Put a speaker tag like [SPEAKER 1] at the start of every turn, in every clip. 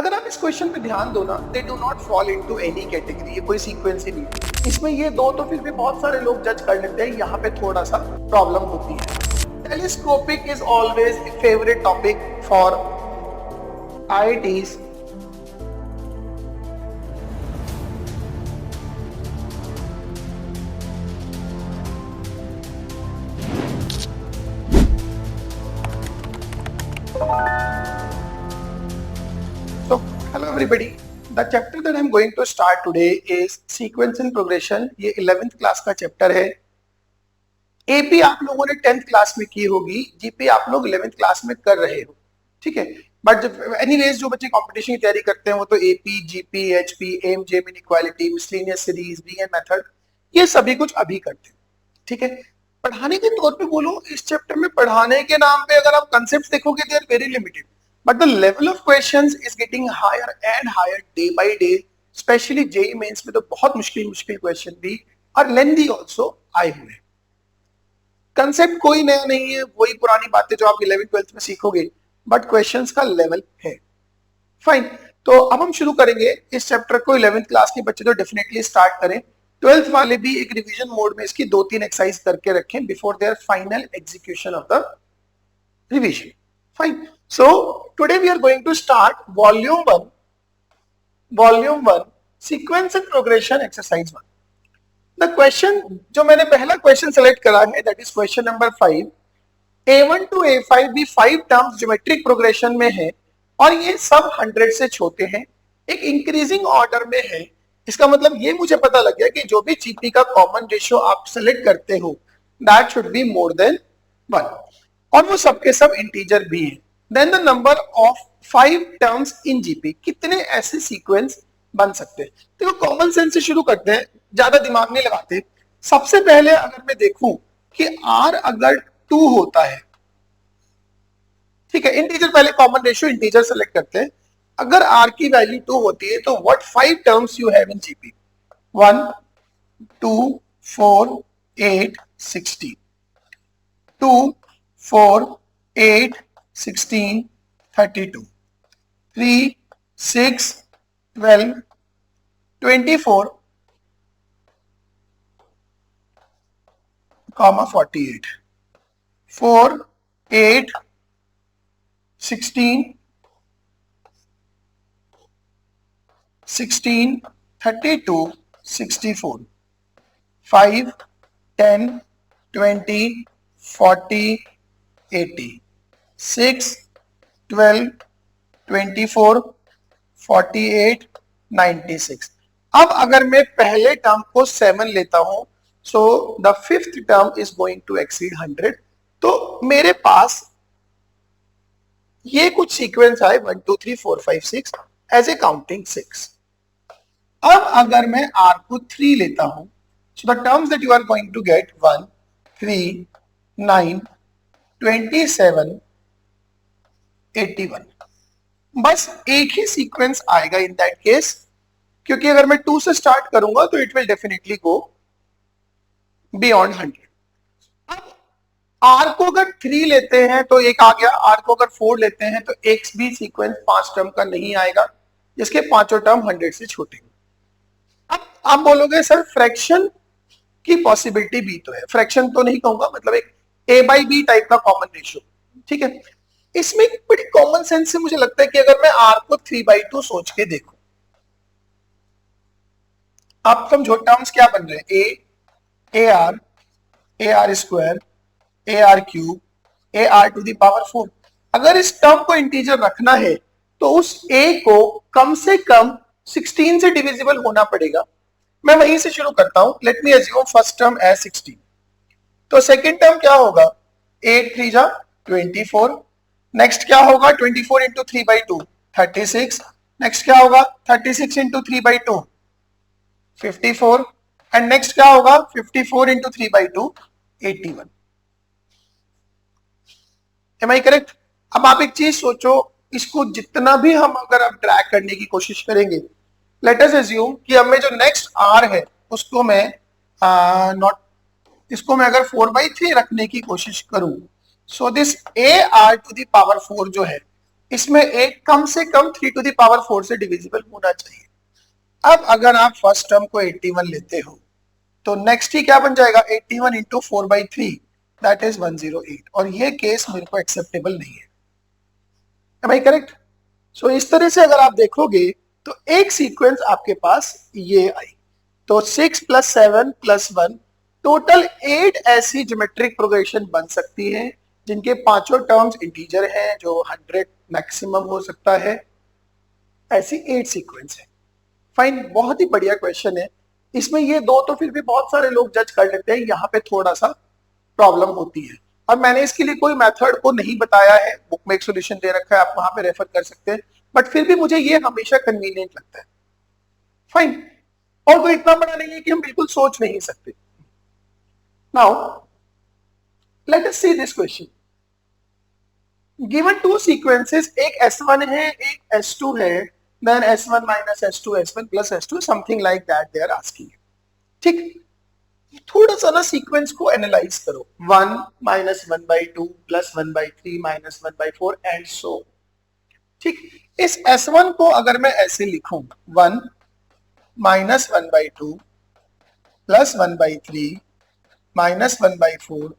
[SPEAKER 1] अगर आप इस क्वेश्चन पे ध्यान दो ना, they do not fall into any category, ये कोई सीक्वेंस ही नहीं। इसमें ये दो तो फिर भी बहुत सारे लोग जज कर लेते हैं, यहाँ पे थोड़ा सा प्रॉब्लम होती है। Telescopic is always favourite topic for IITs। So, hello everybody. The chapter that I'm going to start today is Sequence and Progression। ये 11th क्लास का चैप्टर है। AP आप लोगों ने 10th क्लास में की होगी, GP आप लोग 11th क्लास में कर रहे हो, ठीक है। बट जब एनीवेज जो बच्चे कंपटीशन की तैयारी करते हैं वो तो AP, GP, HP, AIM, JIM, inequality, miscellaneous series, BN method, ये सभी कुछ अभी करते हैं, ठीक है। पढ़ाने के तौर पे बोलो, इस चैप्टर में पढ़ाने के नाम पे अगर आप कंसेप्ट देखोगे they are very limited, but the level of questions is getting higher and higher day by day, especially JEE mains में तो बहुत मुश्किल क्वेश्चन भी और लेंदी आल्सो आए हुए हैं। कंसेप्ट कोई नया नहीं है, वही पुरानी बातें जो आप 11th 12th में सीखोगे, बट क्वेश्चंस का लेवल है। फाइन, तो अब हम शुरू करेंगे इस चैप्टर को। 11th क्लास के बच्चे तो डेफिनेटली स्टार्ट करें, 12th वाले भी एक रिवीजन मोड में इसकी 2-3 एक्सरसाइज करके रखें before there final execution of the revision. Fine. So today we are going to start volume 1, sequence and progression exercise 1. The question जो मैंने पहला क्वेश्चन सेलेक्ट करा है, that is question number 5. A1 to A5 भी 5 terms geometric progression में है और ये सब 100 से छोटे हैं, एक इंक्रीजिंग ऑर्डर में है। इसका मतलब ये मुझे पता लग गया कि जो भी GP का कॉमन रेशियो आप सेलेक्ट करते हो that should be more than 1 और वो सबके सब इंटीजर भी हैं। Then the number of 5 terms in GP, कितने ऐसे सीक्वेंस बन सकते हैं। देखो कॉमन सेंस से शुरू करते हैं, ज्यादा दिमाग नहीं लगाते। सबसे पहले अगर मैं देखूं कि R अगर 2 होता है, ठीक है, इंटीजर पहले कॉमन रेशियो इंटीजर सेलेक्ट करते हैं। अगर R की वैल्यू 2 होती है तो what 5 terms you have in GP? 1 2 4 8 16, 2 4 8 16 32, 3 6 12 24 48, 4 8 16 16 32 64, 5 10 20 40 80, 6 12 24 48 96। अब अगर मैं पहले टर्म को 7 लेता हूं, so the 5th term is going to exceed 100। तो मेरे पास ये कुछ सीक्वेंस आए 1 2 3 4 5 6 एज ए काउंटिंग 6। अब अगर मैं R को 3 लेता हूं, so the terms that you are going to get 1 3 9 27 81। बस एक ही सीक्वेंस आएगा इन दैट केस, क्योंकि अगर मैं 2 से स्टार्ट करूंगा तो it will definitely go beyond 100। अब R को अगर 3 लेते हैं तो एक आ गया, R को अगर 4 लेते हैं तो एक भी सीक्वेंस 5 टर्म का नहीं आएगा, जिसके पांचों टर्म 100 से छोटे। अब आप बोलोगे सर फ्रैक्शन की पॉसिबिलिटी भी तो है, फ्रैक्शन तो नहीं कहूंगा, मतलब एक A/B टाइप का कॉमन रेशियो, ठीक है। इसमें एक बड़ी कॉमन सेंस से मुझे लगता है कि अगर मैं R को 3/2 सोच के देखूं, आप समझो टर्म्स क्या बन रहे हैं, AR square, AR cube, AR to the power 4। अगर इस टर्म को इंटीजर रखना है तो उस A को कम से कम 16 से डिविजिबल होना पड़ेगा। मैं वहीं से शुरू करता हूं, let me assume first term as 16, तो सेकेंड टर्म क्या होगा, 8 3 जा 24, नेक्स्ट क्या होगा 24 इंटू 3/2 36, नेक्स्ट क्या होगा 36 इंटू 3/2 54, एंड नेक्स्ट क्या होगा 54 इंटू 3/2 81। एम आई करेक्ट? अब आप एक चीज सोचो, इसको जितना भी हम अगर अब ट्रैक करने की कोशिश करेंगे, लेट अस अज्यूम कि अब मैं जो नेक्स्ट R है उसको मैं नॉट इसको मैं अगर 4/3 रखने की कोशिश करूं, so this AR to the power 4 जो है इसमें एक कम से कम 3 टू द पावर 4 से डिविजिबल होना चाहिए। अब अगर आप फर्स्ट टर्म को 81 लेते हो तो नेक्स्ट ही क्या बन जाएगा, 81 इंटू 4/3 दैट इज 108, और ये केस मेरे को एक्सेप्टेबल नहीं है। Am I correct? सो इस तरह से अगर आप देखोगे तो एक सीक्वेंस आपके पास ये आई, तो 6 + 7 + 1 टोटल 8 ऐसी ज्योमेट्रिक प्रोग्रेशन बन सकती हैं जिनके पांचों टर्म्स इंटीजर हैं, जो 100 मैक्सिमम हो सकता है। ऐसी 8 सीक्वेंस है। फाइन, बहुत ही बढ़िया क्वेश्चन है। इसमें ये दो तो फिर भी बहुत सारे लोग जज कर लेते हैं, यहाँ पे थोड़ा सा प्रॉब्लम होती है। अब मैंने इसके लिए कोई मेथड को नहीं बताया है, बुक में एक सोल्यूशन दे रखा है, आप वहां पे रेफर कर सकते हैं, बट फिर भी मुझे ये हमेशा कन्वीनियंट लगता है। फाइन, और कोई इतना बड़ा नहीं है कि हम बिल्कुल सोच नहीं सकते। Now let us see this question. Given two sequences, एक S1 है एक S2 है, then S1 minus S2 S1 plus S2 something like that they are asking। ठीक, थोड़ा सा ना सीक्वेंस को एनालाइज करो। 1 minus 1/2 plus 1/3 minus 1/4 and so. ठीक, इस S1 को अगर मैं ऐसे लिखूं 1 minus 1/2 plus 1/3 minus 1/4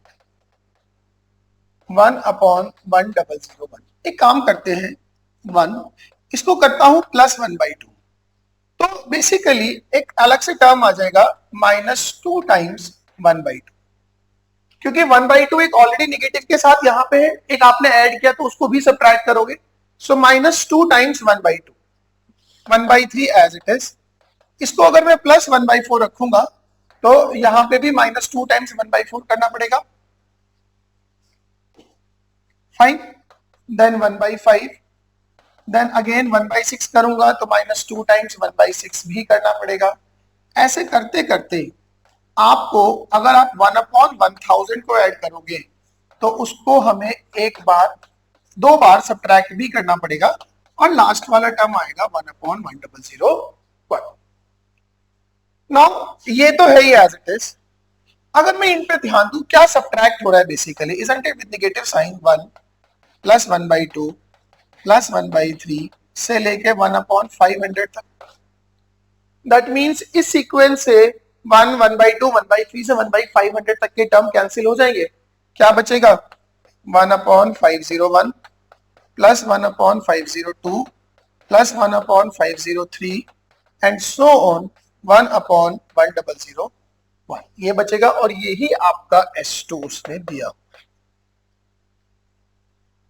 [SPEAKER 1] 1/1,001। एक काम करते हैं, 1 इसको करता हूं +1/2, तो बेसिकली एक अलग से टर्म आ जाएगा -2 टाइम्स 1/2, क्योंकि 1/2 एक ऑलरेडी नेगेटिव के साथ यहां पे है, एक आपने ऐड किया तो उसको भी सब्ट्रैक्ट करोगे, सो -2 टाइम्स 1/2, 1/3 एज इट इज। इसको अगर मैं +1/4 रखूंगा तो यहां पे भी -2 टाइम्स 1/4 करना पड़ेगा। फाइन, देन 1/5, देन अगेन 1/6 करूंगा तो -2 टाइम्स 1/6 भी करना पड़ेगा। ऐसे करते करते आपको, अगर आप 1/1000 को ऐड करोगे तो उसको हमें एक बार 2 बार सब्ट्रैक्ट भी करना पड़ेगा, और लास्ट वाला टर्म आएगा 1/1001। नाउ ये तो है ही एज इट इज। अगर मैं इन पे ध्यान दूं, क्या सब्ट्रैक्ट हो रहा है basically, isn't it with negative sign, 1 + 1/2 + 1/3 से लेके 1/500 तक। दैट मीन्स इस सीक्वेंस से 1, 1/2, 1/3 से 1/500 तक के टर्म कैंसिल हो जाएंगे। क्या बचेगा, 1/501 + 1/502 + 1/503 एंड सो ऑन 1/1001। ये बचेगा, और यही आपका S2 उसने दिया।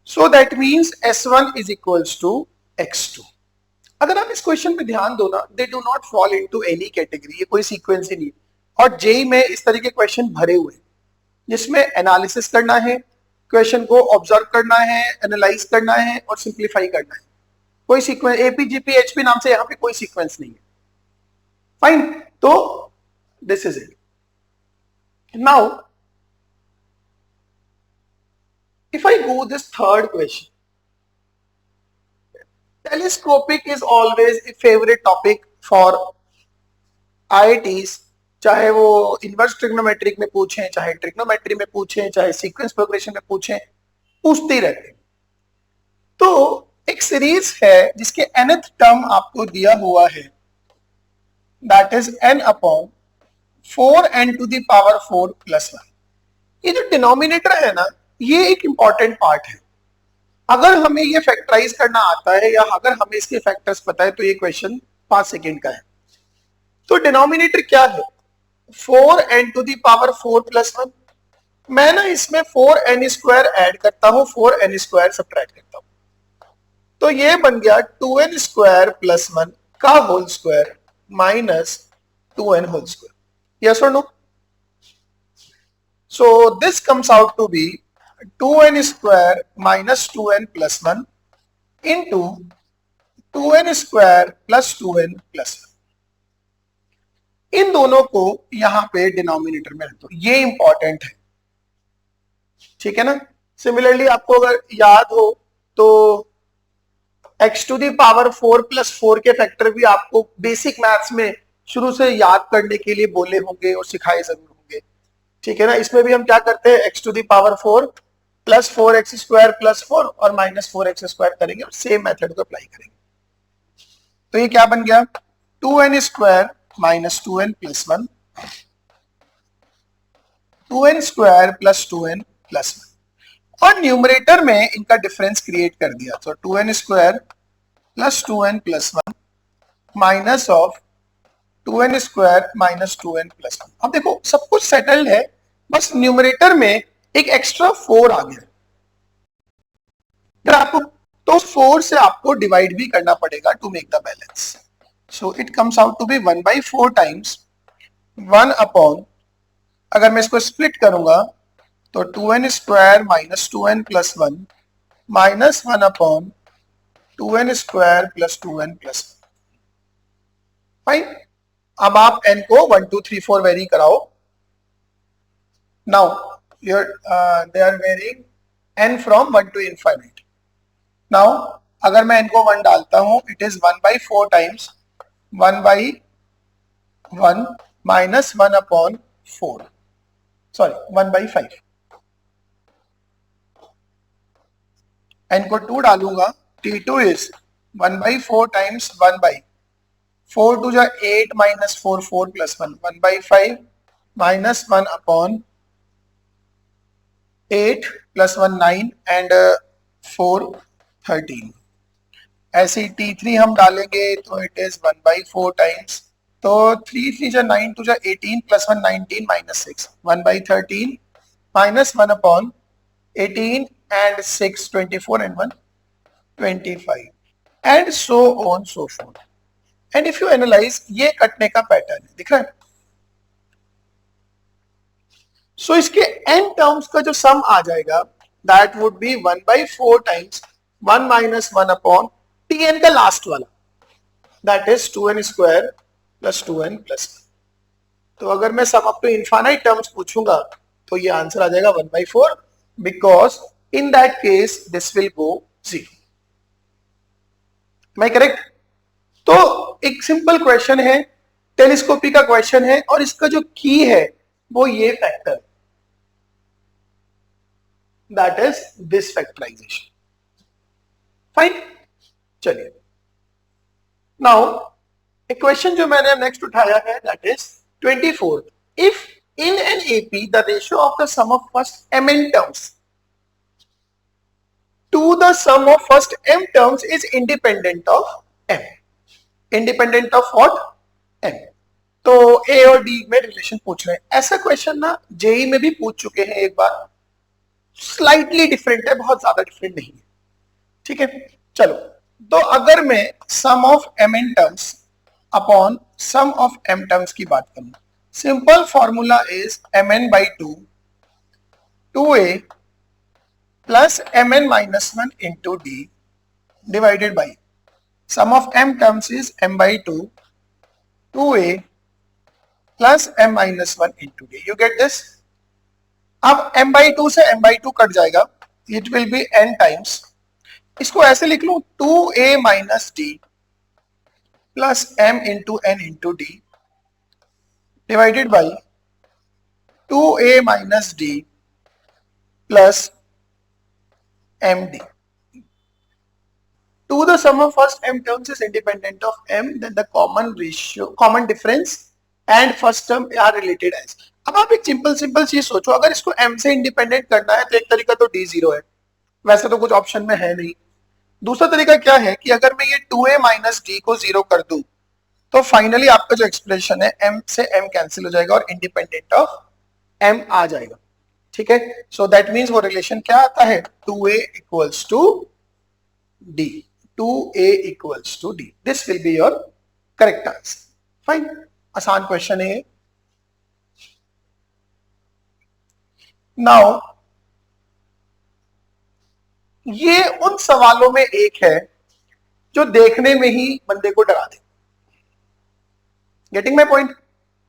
[SPEAKER 1] So that means S1 is equals to X2। अगर आप इस क्वेश्चन पे ध्यान दो ना, they do not fall into any category, ये कोई सीक्वेंस ही नहीं। और जेई में इस तरह के क्वेश्चन भरे हुए जिसमें एनालिसिस करना है, क्वेश्चन को ऑब्जर्व करना है, एनालाइज करना है और सिंप्लीफाई करना है। कोई सीक्वेंस APGP HP नाम से यहाँ पे कोई सीक्वेंस नहीं है। फाइन, तो this is it. Now if I go this third question, telescopic is always a favorite topic for IITs, चाहे वो इनवर्स ट्रिग्नोमेट्रिक में पूछें, चाहे ट्रिग्नोमेट्री में पूछें, चाहे सीक्वेंस प्रोग्रेशन में पूछें, पूछते ही रहते हैं। तो एक सीरीज है जिसके nth टर्म आपको दिया हुआ है, दैट इज n/4n⁴ + 1। ये जो डिनोमिनेटर है ना, ये एक इंपॉर्टेंट पार्ट है। अगर हमें ये फैक्टराइज करना आता है या अगर हमें इसके फैक्टर्स पता है तो ये क्वेश्चन 5 सेकंड का है। तो डिनोमिनेटर क्या है, 4n⁴ + 1। मैं ना इसमें 4n² ऐड करता हूं, 4n² सब्ट्रैक्ट करता हूं, तो ये बन गया 2n² + 1 का whole square minus 2n whole square. Yes और no? So this comes out to be 2n² - 2n + 1 into 2n² + 2n + 1। इन दोनों को यहां पे डिनोमिनेटर में रख दो, ये इंपॉर्टेंट है, ठीक है ना। सिमिलरली आपको अगर याद हो तो x⁴ + 4 के फैक्टर भी आपको बेसिक मैथ्स में शुरू से याद करने के लिए बोले होंगे और सिखाए जरूर होंगे, ठीक है ना। इसमें भी हम क्या करते हैं, x⁴ प्लस 4x² प्लस 4 और माइनस 4x² करेंगे और सेम मेथड को अप्लाई करेंगे। तो ये क्या बन गया, 2n² minus 2n plus 1, 2n² plus 2n plus 1 और न्यूमरेटर में इनका डिफरेंस क्रिएट कर दिया। तो 2n² plus 2n plus 1 minus of 2n² minus 2n plus 1। अब देखो सब कुछ सेटल्ड है, बस न्यूमरेटर में एक एक्स्ट्रा 4 आ गया। आपको तो 4 से आपको डिवाइड भी करना पड़ेगा to make the balance. So it comes out to be 1/4 times 1 upon, अगर मैं इसको स्प्लिट करूंगा तो 2n² minus 2n plus 1 minus 1 upon 2n² plus 2n plus 1। Fine, अब आप n को 1 2 3 4 वेरी कराओ। Now they are varying n from 1 to infinite. Now अगर मैं n को 1 डालता हूं, it is 1/4 times 1/1 minus 1 upon 4, sorry 1/5। n को 2 डालूंगा, t2 इज 1/4 टाइम्स 1/4 टू जा 8 minus 4 4 plus 1 1/5 minus 1 upon 8 plus 1 9 and 4 13। ऐसे ही t3 हम डालेंगे तो इट इज 1/4 टाइम्स, तो 3 3 जा 9 2 जा 18 plus 1 19 minus 6 1/13 minus 1 upon 18 and 6 24 and 1 25 and so on so fourth. And if you analyse, ये कटने का पैटर्न है, दिख रहा है। सो इसके n टर्म्स का जो सम आ जाएगा that would be 1/4 times 1 minus 1 upon tn का लास्ट वाला, that is 2n² plus 2n plus 1। तो अगर मैं sum up to infinite terms पूछूंगा तो ये आंसर आ जाएगा 1/4, because in that case this will go 0। मैं करेक्ट? तो एक सिंपल क्वेश्चन है, टेलीस्कोपी का क्वेश्चन है, और इसका जो की है वो ये factor, that is this factorisation. Fine, चलिए नाउ एक क्वेश्चन जो मैंने नेक्स्ट उठाया है that is 24। If in an AP the ratio of the sum of first mn terms to the sum of first m terms is independent of m, independent of what? m। तो a और d में relation पूछ रहे हैं। ऐसा question ना JEE में भी पूछ चुके हैं एक बार, स्लाइटली डिफरेंट है, बहुत ज्यादा डिफरेंट नहीं है, ठीक है। चलो, तो अगर मैं sum of mn terms upon sum of m terms की बात करूं, simple formula is mn/2 2a plus mn minus 1 into d divided by sum of m terms is m/2 2a plus m minus 1 into d। You get this? अब m/2 से m/2 cut जाएगा, it will be n times, इसको ऐसे लिख लूं 2a minus d plus m into n into d divided by 2a minus d plus md। To the sum of first m terms is independent of m, then the common ratio, common difference and first term are related as। अब आप एक simple चीज सोचो, अगर इसको m से independent करना है तो एक तरीका तो d 0 है, वैसे तो कुछ ऑप्शन में है नहीं। दूसरा तरीका क्या है कि अगर मैं ये 2a माइनस d को 0 कर दूं तो फाइनली आपका जो एक्सप्रेशन है m से m कैंसिल हो जाएगा और इंडिपेंडेंट ऑफ m आ जाएगा, ठीक है। सो दैट मीन्स वो रिलेशन क्या आता है, 2a equals to d, 2a equals to d। This will be your correct answer. Fine, आसान क्वेश्चन है। नाउ ये उन सवालों में एक है जो देखने में ही बंदे को डरा दे। Getting my point?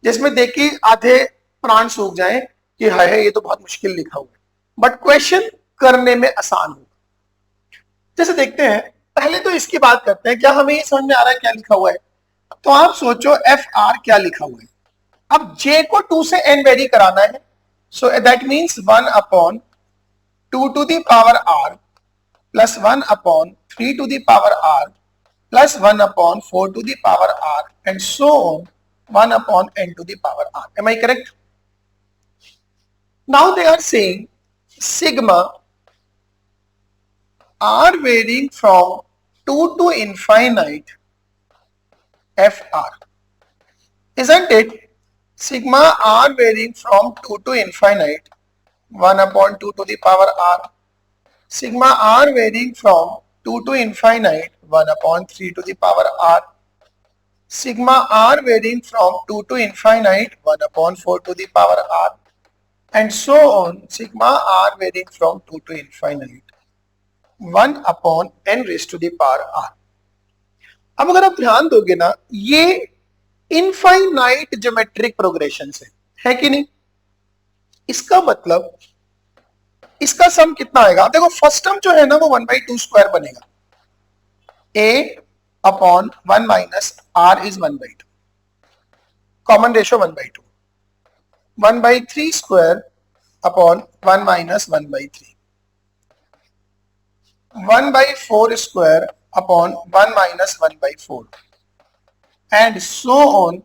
[SPEAKER 1] जिसमें देख के आधे प्राण सूख जाए कि हाय ये तो बहुत मुश्किल लिखा हुआ है, बट क्वेश्चन करने में आसान होगा। जैसे देखते हैं, पहले तो इसकी बात करते हैं, क्या हमें ये समझ में आ रहा है क्या लिखा हुआ है? तो आप सोचो एफ आर क्या लिखा हुआ है। अब जे को 2 से n वेरी कराना है, so that means 1 upon 2 to the power r plus 1 upon 3 to the power r plus 1 upon 4 to the power r and so on 1 upon n to the power r. Am I correct? Now they are saying sigma r varying from 2 to infinite fr. Isn't it? Sigma r varying from 2 to infinite 1 upon 2 to the power r. Sigma r varying from 2 to infinite 1 upon 3 to the power r. Sigma r varying from 2 to infinite 1 upon 4 to the power r. And so on, sigma r varying from 2 to infinite 1 upon n raised to the power r. अब अगर आप ध्यान दोगे ना, ये infinite geometric progression है कि नहीं? इसका मतलब इसका सम कितना आएगा? देखो फर्स्ट टर्म जो है ना वो 1/2 स्क्वायर बनेगा. a upon 1 minus r is 1/2. Common ratio 1/2. 1/3 square upon 1 minus 1/3. 1/4 square upon 1 minus 1/4 and so on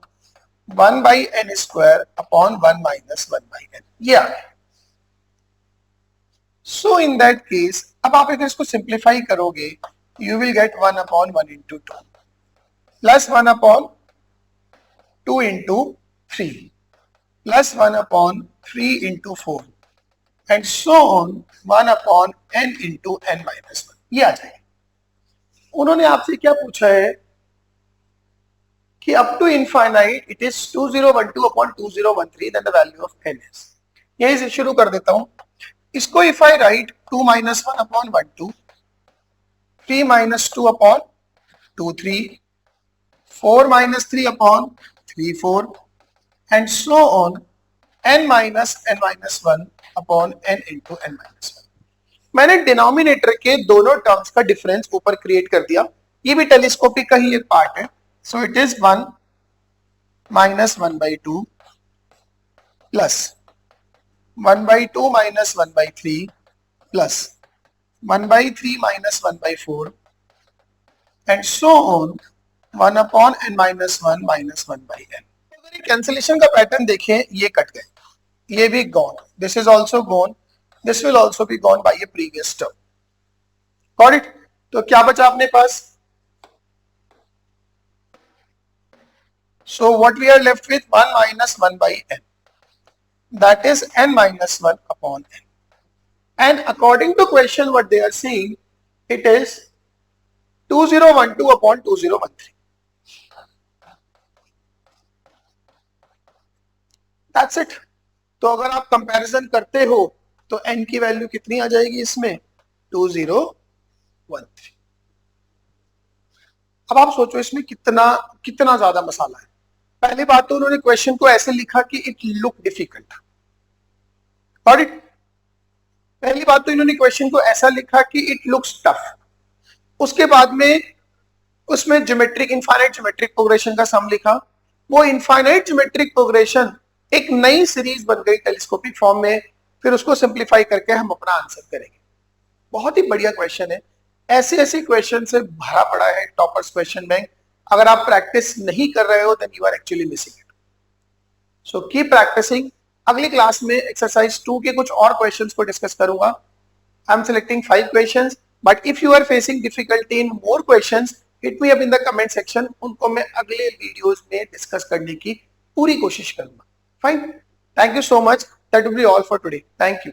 [SPEAKER 1] 1/n square upon 1 minus 1/n. ये आ गया. So in that case, अब आप अगर इसको सिंप्लीफाई करोगे, you will get 1 upon 1 into 2 plus 1 upon 2 into 3 plus 1 upon 3 into 4 and so on 1 upon n into n minus 1. ये आ जाएगा. उन्होंने आपसे क्या पूछा है कि up to infinite it is 2012 upon 2013 then the value of n is. यहीं से शुरू कर देता हूं. इसको if I write 2 minus 1 upon 1 2, 3 minus 2 upon 2 3, 4 minus 3 upon 3 4 and so on n minus n minus 1 upon n into n minus 1. मैंने denominator के दोनों टर्म्स का डिफरेंस ऊपर क्रिएट कर दिया. ये भी टेलीस्कोपिक का ही एक पार्ट है. So it is 1 minus 1/2 plus 1/2 minus 1/3 plus 1/3 minus 1/4 and so on 1 upon n minus 1 minus 1/n. अगर ये कैंसिलेशन का पैटर्न देखें, ये कट गए, ये भी gone, this is also gone, this will also be gone by A previous term. Got it? तो क्या बचा अपने पास? So what we are left with 1 minus 1/n. That is n minus 1 upon n. And according to question what they are saying, it is 2012 upon 2013. That's it. तो अगर आप comparison करते हो तो n की वैल्यू कितनी आ जाएगी इसमें? 2013. अब आप सोचो इसमें कितना ज्यादा मसाला है. पहली बात तो उन्होंने क्वेश्चन को ऐसे लिखा कि इट लुक डिफिकल्ट. और पहली बात तो इन्होंने क्वेश्चन को ऐसा लिखा कि इट लुक्स टफ. उसके बाद में उसमें इनफाइनाइट ज्योमेट्रिक प्रोग्रेशन का सम लिखा. वो इनफाइनाइट ज्योमेट्रिक प्रोग्रेशन एक नई सीरीज बन गई टेलीस्कोपिक फॉर्म में. फिर उसको सिंप्लीफाई करके हम अपना आंसर करेंगे. बहुत ही बढ़िया क्वेश्चन है. ऐसे क्वेश्चन से भरा पड़ा है टॉपर्स क्वेश्चन बैंक. अगर आप प्रैक्टिस नहीं कर रहे हो then you are actually missing it. So keep practising. अगली क्लास में एक्सरसाइज 2 के कुछ और क्वेश्चंस को डिस्कस करूंगा. I am selecting 5 questions, but if you are facing difficulty in more questions, hit me up in the comment section. उनको मैं अगले वीडियोस में डिस्कस करने की पूरी कोशिश करूंगा. Fine. Thank you so much. That will be all for today. Thank you.